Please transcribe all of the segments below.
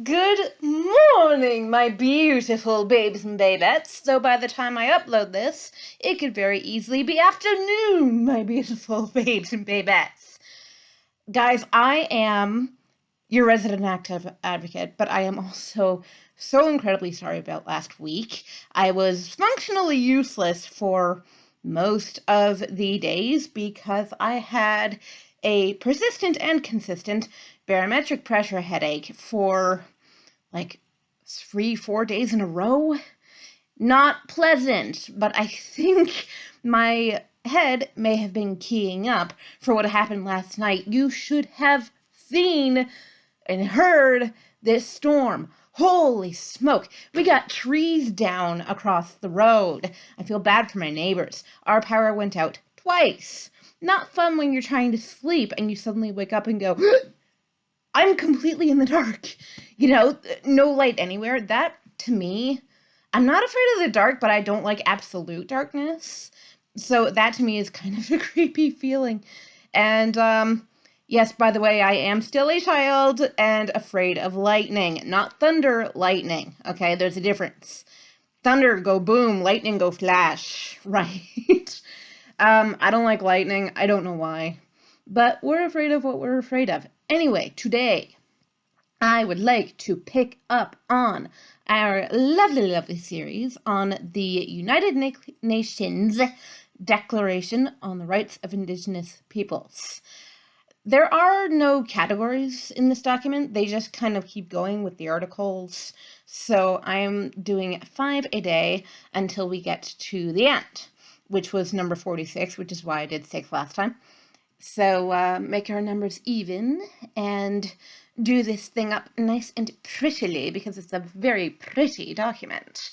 Good morning, my beautiful babes and babettes. So by the time I upload this, it could very easily be afternoon, my beautiful babes and babettes. Guys, I am your resident active advocate, but I am also so incredibly sorry about last week. I was functionally useless for most of the days because I had a persistent and consistent barometric pressure headache for like 3-4 days in a row. Not pleasant, but I think my head may have been keying up for what happened last night. You should have seen and heard this storm. Holy smoke. We got trees down across the road. I feel bad for my neighbors. Our power went out twice. Not fun when you're trying to sleep and you suddenly wake up and go, I'm completely in the dark. No light anywhere. That, to me, I'm not afraid of the dark, but I don't like absolute darkness. So that, to me, is kind of a creepy feeling. And, yes, by the way, I am still a child and afraid of lightning. Not thunder, lightning. Okay, there's a difference. Thunder, go boom. Lightning, go flash. Right? I don't like lightning. I don't know why. But we're afraid of what we're afraid of. Anyway, today, I would like to pick up on our lovely, lovely series on the United Nations Declaration on the Rights of Indigenous Peoples. There are no categories in this document. They just kind of keep going with the articles. So I'm doing 5 a day until we get to the end, which was number 46, which is why I did 6 last time. So make our numbers even and do this thing up nice and prettily because it's a very pretty document.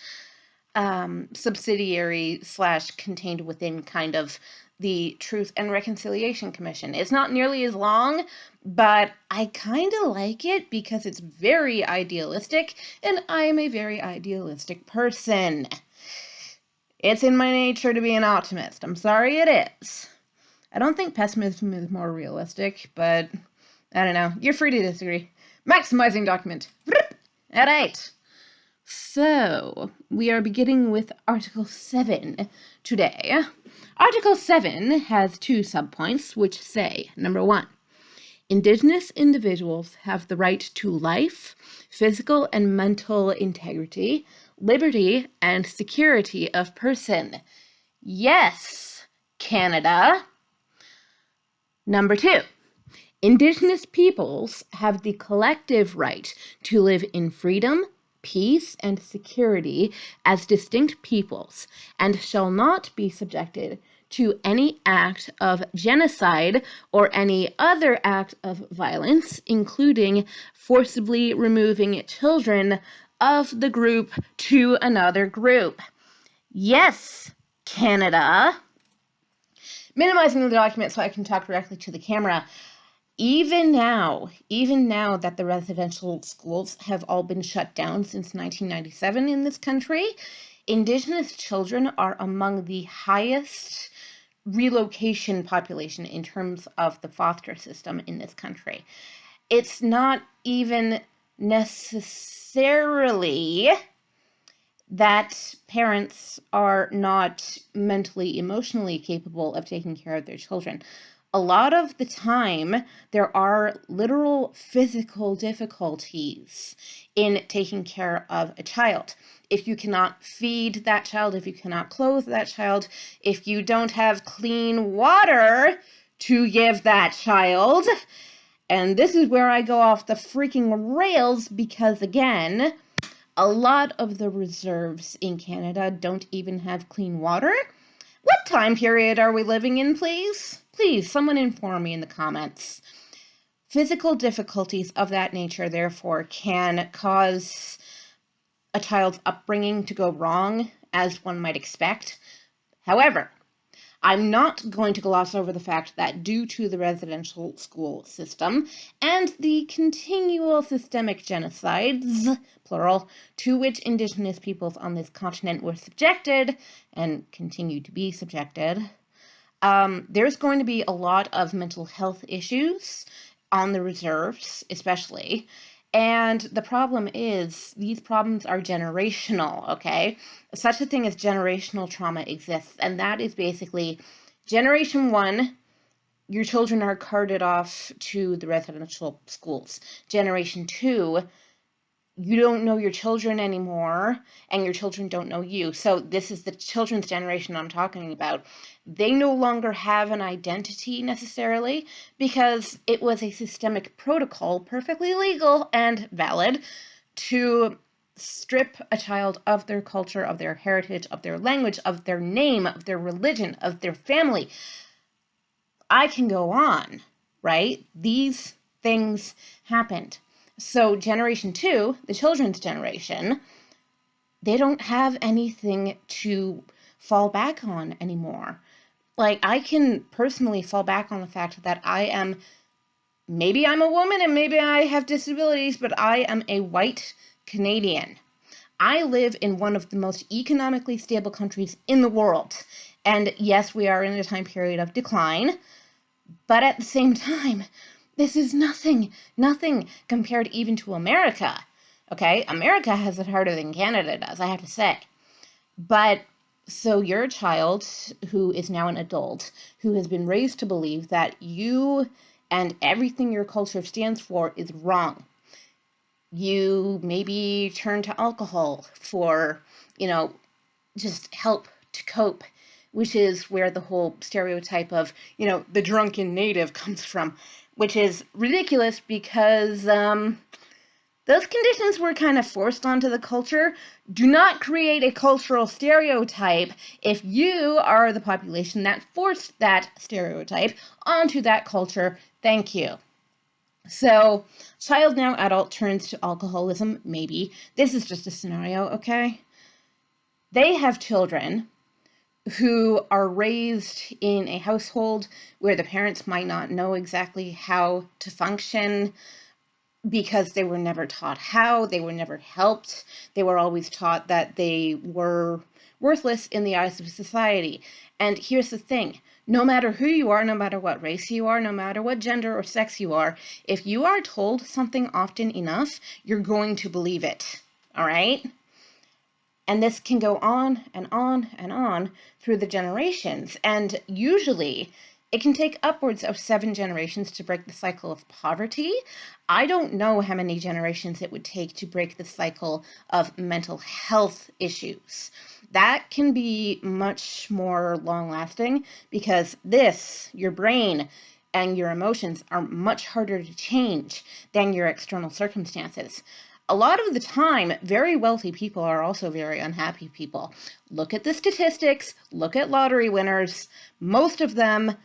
Subsidiary / contained within kind of the Truth and Reconciliation Commission. It's not nearly as long, but I kind of like it because it's very idealistic, and I am a very idealistic person. It's in my nature to be an optimist. I'm sorry it is. I don't think pessimism is more realistic, but I don't know. You're free to disagree. Maximizing document. All right. So, we are beginning with Article 7 today. Article 7 has 2 subpoints, which say, number 1, Indigenous individuals have the right to life, physical and mental integrity, liberty, and security of person. Yes, Canada. Number 2, Indigenous peoples have the collective right to live in freedom, peace, and security as distinct peoples, and shall not be subjected to any act of genocide or any other act of violence, including forcibly removing children of the group to another group. Yes, Canada. Minimizing the document so I can talk directly to the camera. Even now that the residential schools have all been shut down since 1997 in this country, Indigenous children are among the highest relocation population in terms of the foster system in this country. It's not even necessarily that parents are not mentally, emotionally capable of taking care of their children. A lot of the time, there are literal physical difficulties in taking care of a child. If you cannot feed that child, if you cannot clothe that child, if you don't have clean water to give that child, and this is where I go off the freaking rails because, again, a lot of the reserves in Canada don't even have clean water. What time period are we living in, please? Please, someone inform me in the comments. Physical difficulties of that nature, therefore, can cause a child's upbringing to go wrong, as one might expect. However, I'm not going to gloss over the fact that due to the residential school system and the continual systemic genocides, plural, to which Indigenous peoples on this continent were subjected and continue to be subjected, there's going to be a lot of mental health issues on the reserves, especially, And the problem is, these problems are generational, okay? Such a thing as generational trauma exists, and that is basically generation one, your children are carted off to the residential schools. Generation two, you don't know your children anymore, and your children don't know you. So this is the children's generation I'm talking about. They no longer have an identity necessarily because it was a systemic protocol, perfectly legal and valid, to strip a child of their culture, of their heritage, of their language, of their name, of their religion, of their family. I can go on, right? These things happened. So generation two, the children's generation, they don't have anything to fall back on anymore. Like, I can personally fall back on the fact that maybe I'm a woman and maybe I have disabilities, but I am a white Canadian. I live in one of the most economically stable countries in the world. And yes, we are in a time period of decline, but at the same time, this is nothing compared even to America. Okay, America has it harder than Canada does, I have to say. But so you're a child who is now an adult, who has been raised to believe that you and everything your culture stands for is wrong. You maybe turn to alcohol for, just help to cope, which is where the whole stereotype of, the drunken native comes from, which is ridiculous because those conditions were kind of forced onto the culture. Do not create a cultural stereotype if you are the population that forced that stereotype onto that culture. Thank you. So, child now adult turns to alcoholism, maybe. This is just a scenario, okay? They have children who are raised in a household where the parents might not know exactly how to function because they were never taught how, they were never helped. They were always taught that they were worthless in the eyes of society. And here's the thing, no matter who you are, no matter what race you are, no matter what gender or sex you are, if you are told something often enough, you're going to believe it, all right? And this can go on and on and on through the generations. And usually it can take upwards of 7 generations to break the cycle of poverty. I don't know how many generations it would take to break the cycle of mental health issues. That can be much more long-lasting because your brain and your emotions are much harder to change than your external circumstances. A lot of the time, very wealthy people are also very unhappy people. Look at the statistics, look at lottery winners. Most of them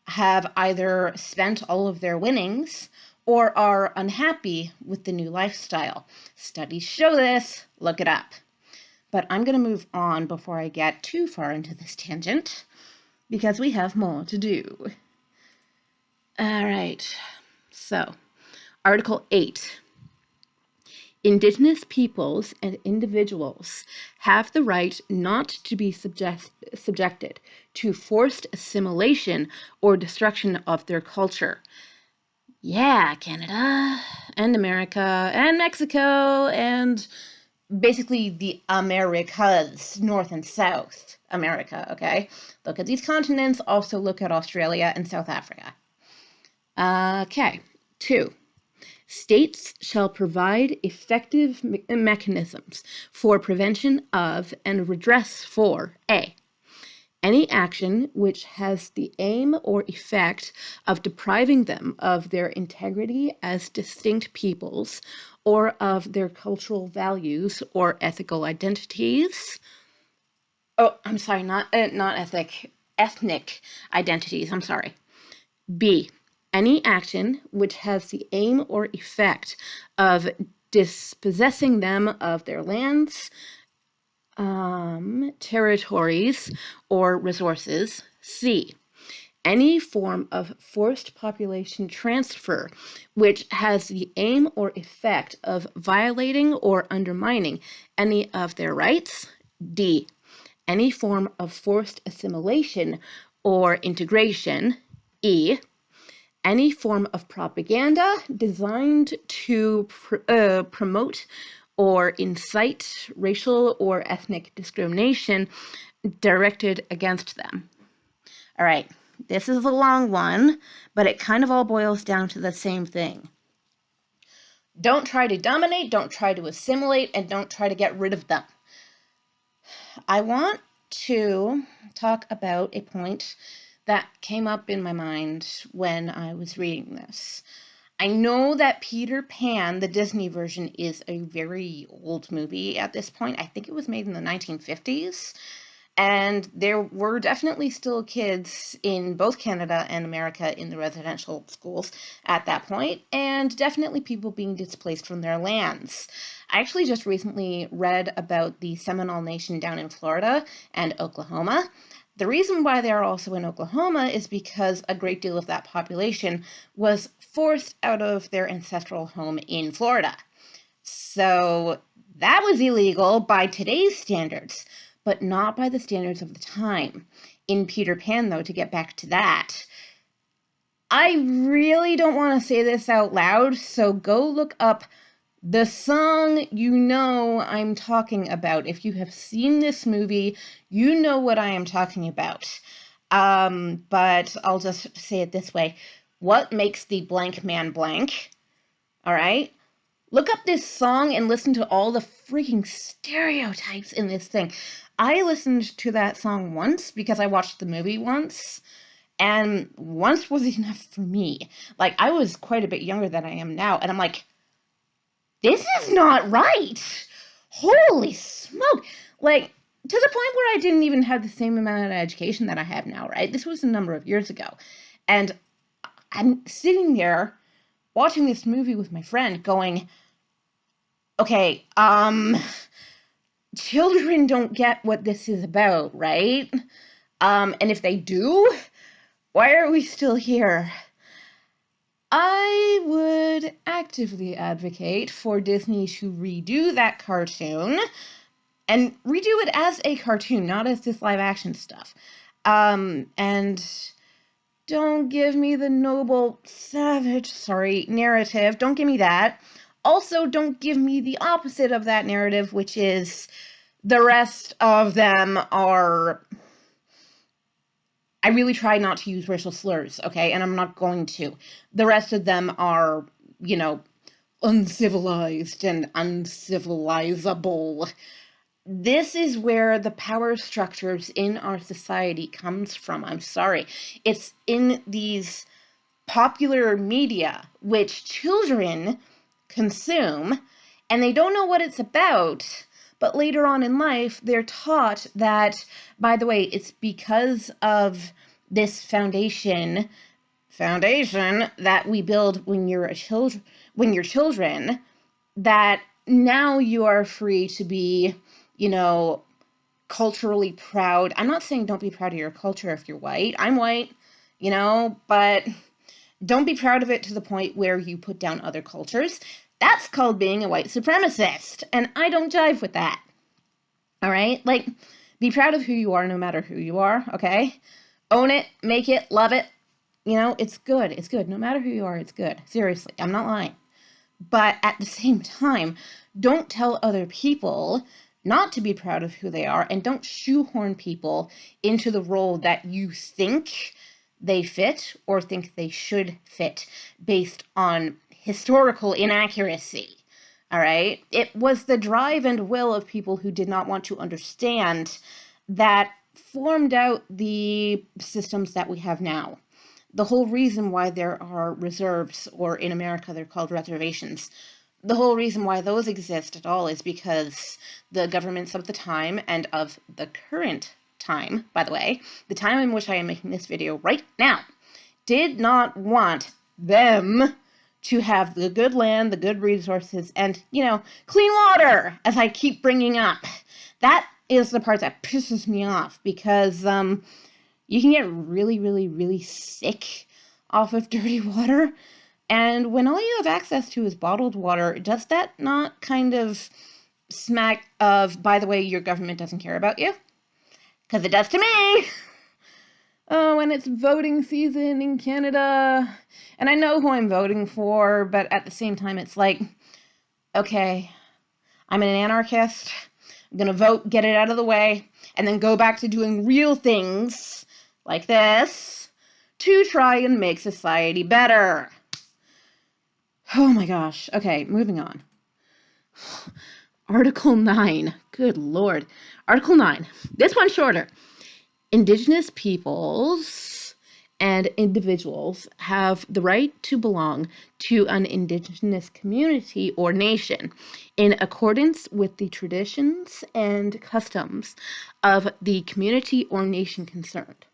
have either spent all of their winnings or are unhappy with the new lifestyle. Studies show this, look it up. But I'm going to move on before I get too far into this tangent because we have more to do. All right, so Article 8. Indigenous peoples and individuals have the right not to be subjected to forced assimilation or destruction of their culture. Yeah, Canada and America and Mexico and basically the Americas, North and South America, okay? Look at these continents, also look at Australia and South Africa. Okay, 2. States shall provide effective mechanisms for prevention of and redress for A. Any action which has the aim or effect of depriving them of their integrity as distinct peoples or of their cultural values or ethical identities. Oh, I'm sorry, not ethnic identities, I'm sorry. B. Any action which has the aim or effect of dispossessing them of their lands, territories, or resources. C. Any form of forced population transfer which has the aim or effect of violating or undermining any of their rights. D. Any form of forced assimilation or integration. E. any form of propaganda designed to promote or incite racial or ethnic discrimination directed against them. All right, this is a long one, but it kind of all boils down to the same thing. Don't try to dominate, don't try to assimilate, and don't try to get rid of them. I want to talk about a point that came up in my mind when I was reading this. I know that Peter Pan, the Disney version, is a very old movie at this point. I think it was made in the 1950s. And there were definitely still kids in both Canada and America in the residential schools at that point, and definitely people being displaced from their lands. I actually just recently read about the Seminole Nation down in Florida and Oklahoma. The reason why they are also in Oklahoma is because a great deal of that population was forced out of their ancestral home in Florida. So that was illegal by today's standards, but not by the standards of the time. In Peter Pan, though, to get back to that, I really don't want to say this out loud, so go look up the song you know I'm talking about. If you have seen this movie, you know what I am talking about. But I'll just say it this way. What makes the blank man blank? All right? Look up this song and listen to all the freaking stereotypes in this thing. I listened to that song once because I watched the movie once, and once was enough for me. Like, I was quite a bit younger than I am now, and I'm like, this is not right. Holy smoke. Like, to the point where I didn't even have the same amount of education that I have now, right? This was a number of years ago. And I'm sitting there watching this movie with my friend going, okay, children don't get what this is about, right? And if they do, why are we still here? I would actively advocate for Disney to redo that cartoon and redo it as a cartoon, not as this live action stuff. And don't give me the noble, savage, narrative. Don't give me that. Also, don't give me the opposite of that narrative, which is the rest of them are... I really try not to use racial slurs, okay? And I'm not going to. The rest of them are, uncivilized and uncivilizable. This is where the power structures in our society comes from. I'm sorry. It's in these popular media, which children consume, and they don't know what it's about, but later on in life, they're taught that, by the way, it's because of this foundation that we build when you're children, that now you are free to be, culturally proud. I'm not saying don't be proud of your culture if you're white. I'm white, but don't be proud of it to the point where you put down other cultures. That's called being a white supremacist, and I don't jive with that. All right? Like, be proud of who you are no matter who you are, okay? Own it, make it, love it. It's good. It's good. No matter who you are, it's good. Seriously, I'm not lying. But at the same time, don't tell other people not to be proud of who they are, and don't shoehorn people into the role that you think they fit or think they should fit based on historical inaccuracy. All right? It was the drive and will of people who did not want to understand that formed out the systems that we have now. The whole reason why there are reserves, or in America they're called reservations, the whole reason why those exist at all is because the governments of the time, and of the current time, by the way, the time in which I am making this video right now, did not want them to have the good land, the good resources, and, clean water, as I keep bringing up. That is the part that pisses me off, because you can get really, really, really sick off of dirty water. And when all you have access to is bottled water, does that not kind of smack of, by the way, your government doesn't care about you? Because it does to me. when it's voting season in Canada, and I know who I'm voting for, but at the same time, it's like, okay, I'm an anarchist. I'm gonna vote, get it out of the way, and then go back to doing real things like this to try and make society better. Oh my gosh. Okay, moving on. Article 9. Good Lord. Article 9. This one's shorter. Indigenous peoples and individuals have the right to belong to an Indigenous community or nation in accordance with the traditions and customs of the community or nation concerned.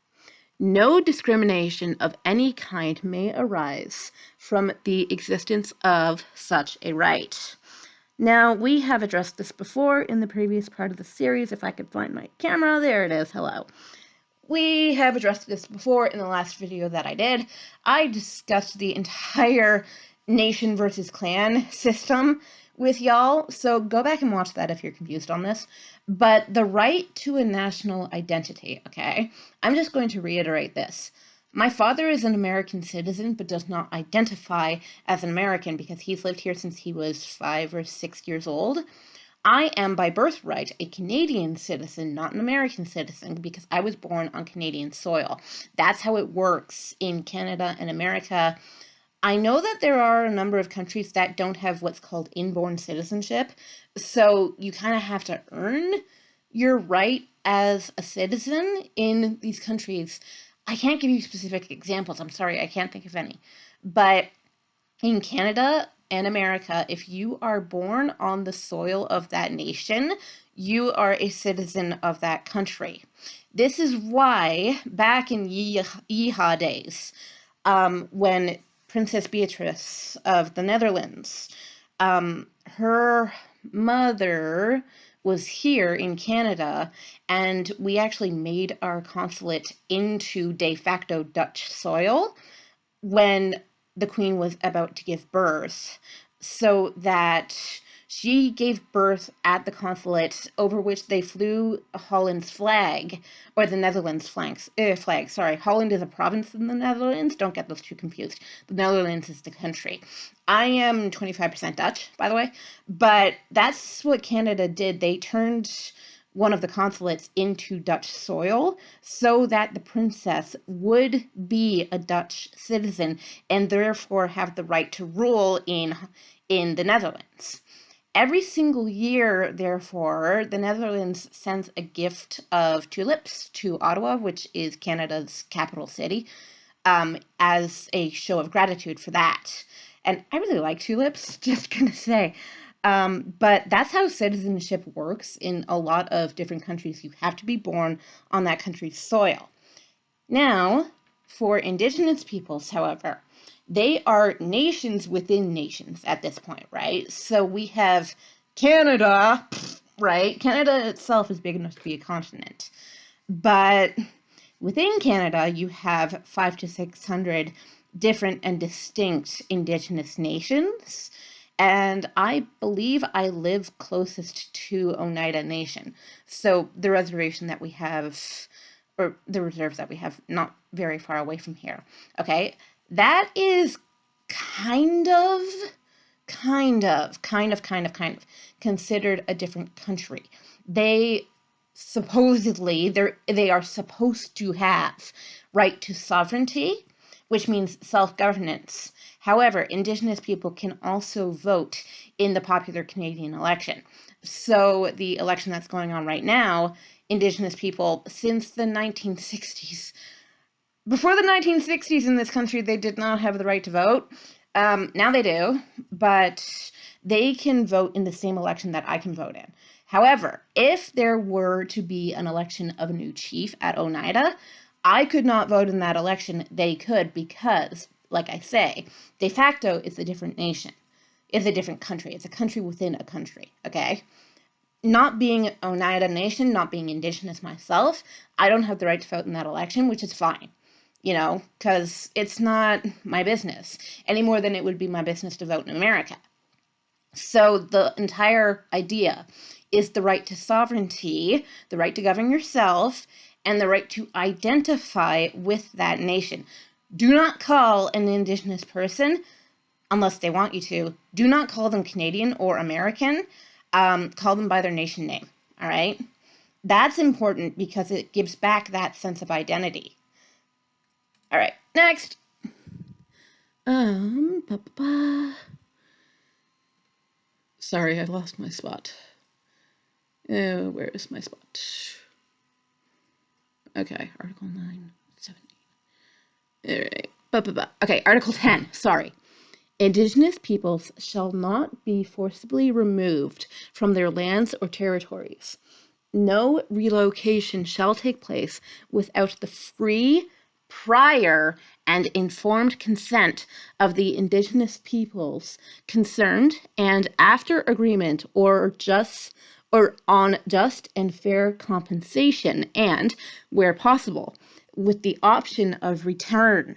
No discrimination of any kind may arise from the existence of such a right. Now, we have addressed this before in the previous part of the series. If I could find my camera, there it is. Hello. We have addressed this before in the last video that I did. I discussed the entire nation versus clan system with y'all, so go back and watch that if you're confused on this. But the right to a national identity, okay? I'm just going to reiterate this. My father is an American citizen, but does not identify as an American because he's lived here since he was 5 or 6 years old. I am by birthright a Canadian citizen, not an American citizen, because I was born on Canadian soil. That's how it works in Canada and America. I know that there are a number of countries that don't have what's called inborn citizenship, so you kind of have to earn your right as a citizen in these countries. I can't give you specific examples. I'm sorry, I can't think of any. But in Canada and America, if you are born on the soil of that nation, you are a citizen of that country. This is why back in Yeehaw days, when Princess Beatrice of the Netherlands, her mother was here in Canada, and we actually made our consulate into de facto Dutch soil when the queen was about to give birth, so that she gave birth at the consulate over which they flew Holland's flag, or the Netherlands flag. Sorry, Holland is a province in the Netherlands. Don't get those two confused. The Netherlands is the country. I am 25% Dutch, by the way, but that's what Canada did. They turned one of the consulates into Dutch soil so that the princess would be a Dutch citizen and therefore have the right to rule in the Netherlands. Every single year, therefore, the Netherlands sends a gift of tulips to Ottawa, which is Canada's capital city, as a show of gratitude for that. And I really like tulips, just gonna say. But that's how citizenship works in a lot of different countries. You have to be born on that country's soil. Now, for Indigenous peoples, however, they are nations within nations at this point, right? So we have Canada, right? Canada itself is big enough to be a continent. But within Canada, you have 500 to 600 different and distinct Indigenous nations. And I believe I live closest to Oneida Nation. So the reservation that we have, or the reserves that we have, not very far away from here. Okay, that is kind of considered a different country. They supposedly they are supposed to have right to sovereignty, which means self-governance. However, Indigenous people can also vote in the popular Canadian election. So the election that's going on right now, Indigenous people since the 1960s. Before the 1960s in this country, they did not have the right to vote. Now they do, but they can vote in the same election that I can vote in. However, if there were to be an election of a new chief at Oneida, I could not vote in that election. They could because, like I say, de facto it's a different nation. It's a different country. It's a country within a country, okay? Not being Oneida Nation, not being Indigenous myself, I don't have the right to vote in that election, which is fine. You know, because it's not my business any more than it would be my business to vote in America. So the entire idea is the right to sovereignty, the right to govern yourself, and the right to identify with that nation. Do not call an Indigenous person, unless they want you to, do not call them Canadian or American. Call them by their nation name, all right? That's important because it gives back that sense of identity. All right, next. Sorry, I lost my spot. Where is my spot? Okay, Article 9, 17. All right. Okay, Article 10, sorry. Indigenous peoples shall not be forcibly removed from their lands or territories. No relocation shall take place without the free, prior, and informed consent of the Indigenous peoples concerned, and after agreement or on just and fair compensation, and, where possible, with the option of return.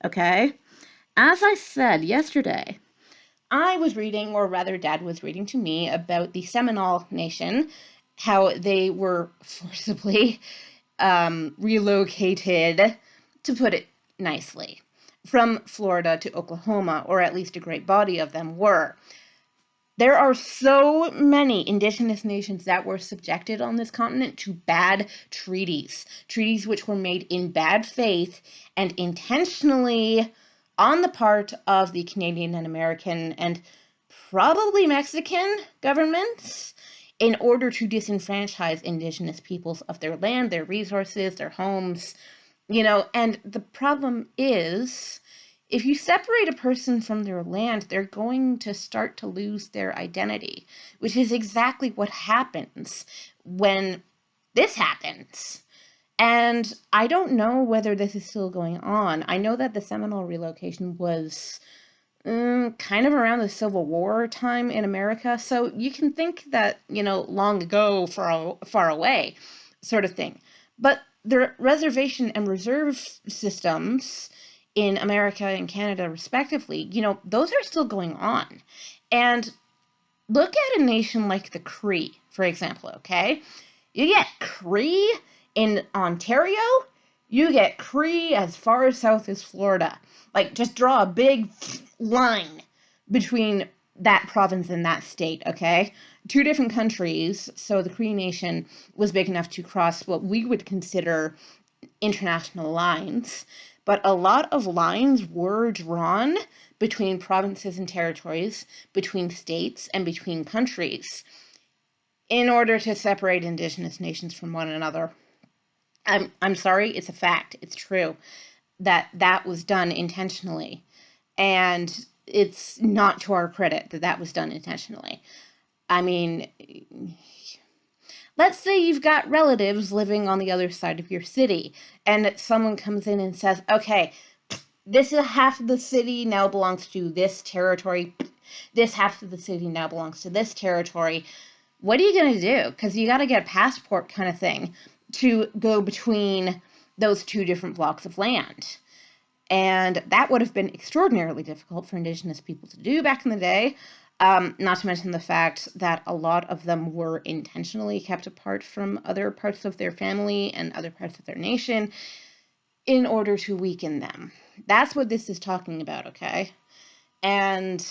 Okay? As I said yesterday, I was reading, or rather Dad was reading to me, about the Seminole Nation, how they were forcibly relocated, to put it nicely, from Florida to Oklahoma, or at least a great body of them were. There are so many Indigenous nations that were subjected on this continent to bad treaties which were made in bad faith and intentionally on the part of the Canadian and American and probably Mexican governments in order to disenfranchise Indigenous peoples of their land, their resources, their homes, and the problem is, if you separate a person from their land, they're going to start to lose their identity, which is exactly what happens when this happens. And I don't know whether this is still going on. I know that the Seminole relocation was kind of around the Civil War time in America, so you can think that, long ago, far away, sort of thing. But the reservation and reserve systems in America and Canada, respectively, those are still going on. And look at a nation like the Cree, for example, okay? You get Cree in Ontario, you get Cree as far south as Florida. Like, just draw a big line between that province and that state, okay? Two different countries, so the Cree Nation was big enough to cross what we would consider international lines, but a lot of lines were drawn between provinces and territories, between states, and between countries in order to separate Indigenous nations from one another. I'm sorry, it's a fact. It's true that was done intentionally. And it's not to our credit that was done intentionally. I mean, let's say you've got relatives living on the other side of your city, and someone comes in and says, okay, this is half of the city now belongs to this territory. This half of the city now belongs to this territory. What are you going to do? Because you got to get a passport kind of thing to go between those two different blocks of land. And that would have been extraordinarily difficult for Indigenous people to do back in the day, not to mention the fact that a lot of them were intentionally kept apart from other parts of their family and other parts of their nation in order to weaken them. That's what this is talking about, okay? And,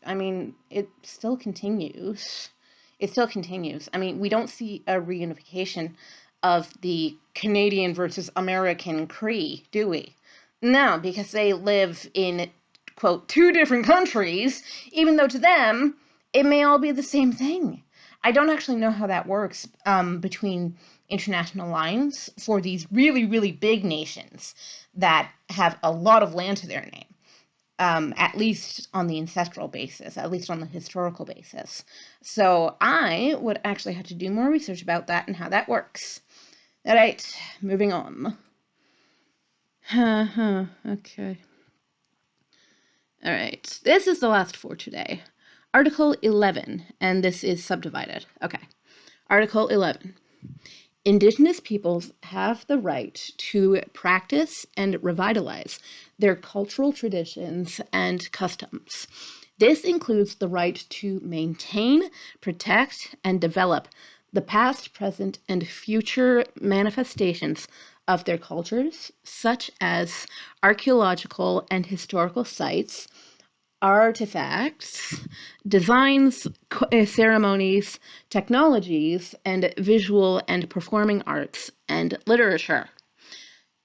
I mean, it still continues. It still continues. I mean, we don't see a reunification of the Canadian versus American Cree, do we? No, because they live in, quote, two different countries, even though to them, it may all be the same thing. I don't actually know how that works between international lines for these really, really big nations that have a lot of land to their name, at least on the ancestral basis, at least on the historical basis. So I would actually have to do more research about that and how that works. All right, moving on. Okay. All right, this is the last for today. Article 11, and this is subdivided. Okay. Article 11. Indigenous peoples have the right to practice and revitalize their cultural traditions and customs. This includes the right to maintain, protect, and develop the past, present, and future manifestations of their cultures, such as archaeological and historical sites, artifacts, designs, ceremonies, technologies, and visual and performing arts and literature.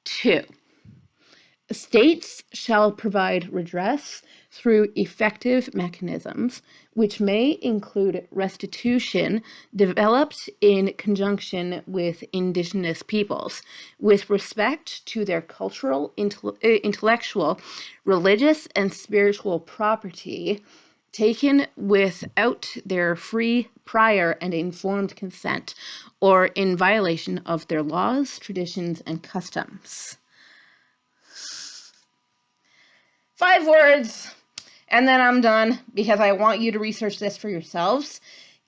2. States shall provide redress through effective mechanisms, which may include restitution developed in conjunction with Indigenous peoples, with respect to their cultural, intellectual, religious, and spiritual property, taken without their free, prior, and informed consent, or in violation of their laws, traditions, and customs. 5 words, and then I'm done, because I want you to research this for yourselves.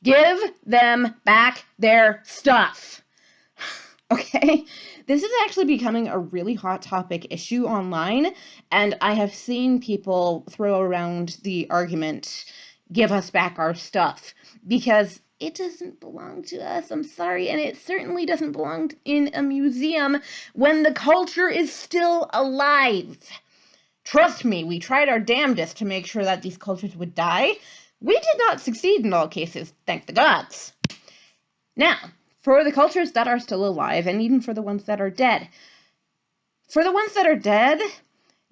Give them back their stuff. Okay? This is actually becoming a really hot topic issue online, and I have seen people throw around the argument, give us back our stuff, because it doesn't belong to us, I'm sorry, and it certainly doesn't belong in a museum when the culture is still alive. Trust me, we tried our damnedest to make sure that these cultures would die. We did not succeed in all cases, thank the gods. Now, for the cultures that are still alive, and even for the ones that are dead. For the ones that are dead,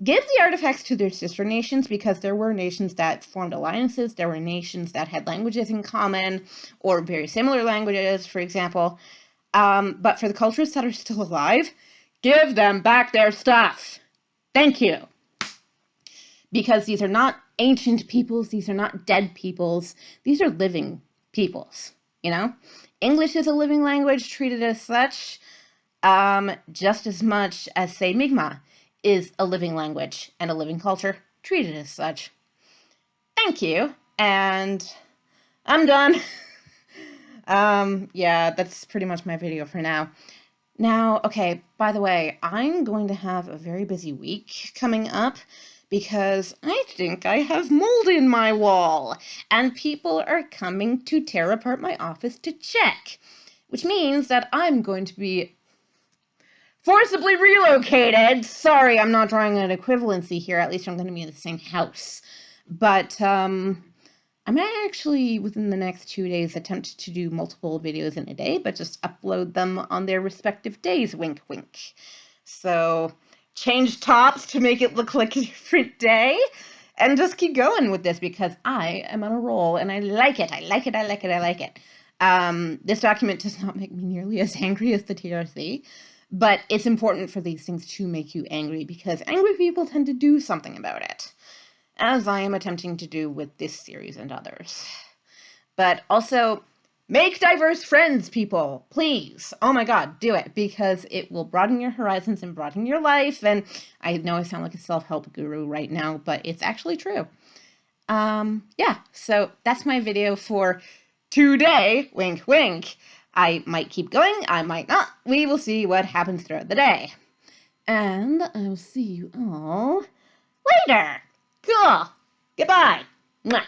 give the artifacts to their sister nations, because there were nations that formed alliances, there were nations that had languages in common, or very similar languages, for example. But for the cultures that are still alive, give them back their stuff. Thank you. Because these are not ancient peoples, these are not dead peoples, these are living peoples, you know? English is a living language, treated as such, just as much as, say, Mi'kmaq is a living language and a living culture, treated as such. Thank you, and I'm done. Yeah, that's pretty much my video for now. Now, okay, by the way, I'm going to have a very busy week coming up, because I think I have mold in my wall, and people are coming to tear apart my office to check, which means that I'm going to be forcibly relocated. Sorry, I'm not drawing an equivalency here, at least I'm going to be in the same house. But, I might actually, within the next 2 days, attempt to do multiple videos in a day, but just upload them on their respective days, wink wink. So, change tops to make it look like a different day, and just keep going with this, because I am on a roll, and I like it, I like it, I like it, I like it. This document does not make me nearly as angry as the TRC, but it's important for these things to make you angry, because angry people tend to do something about it, as I am attempting to do with this series and others. But also, make diverse friends, people, please. Oh my god, do it, because it will broaden your horizons and broaden your life, and I know I sound like a self-help guru right now, but it's actually true. Yeah, so that's my video for today, wink wink. I might keep going, I might not. We will see what happens throughout the day. And I will see you all later. Cool. Goodbye. Mwah.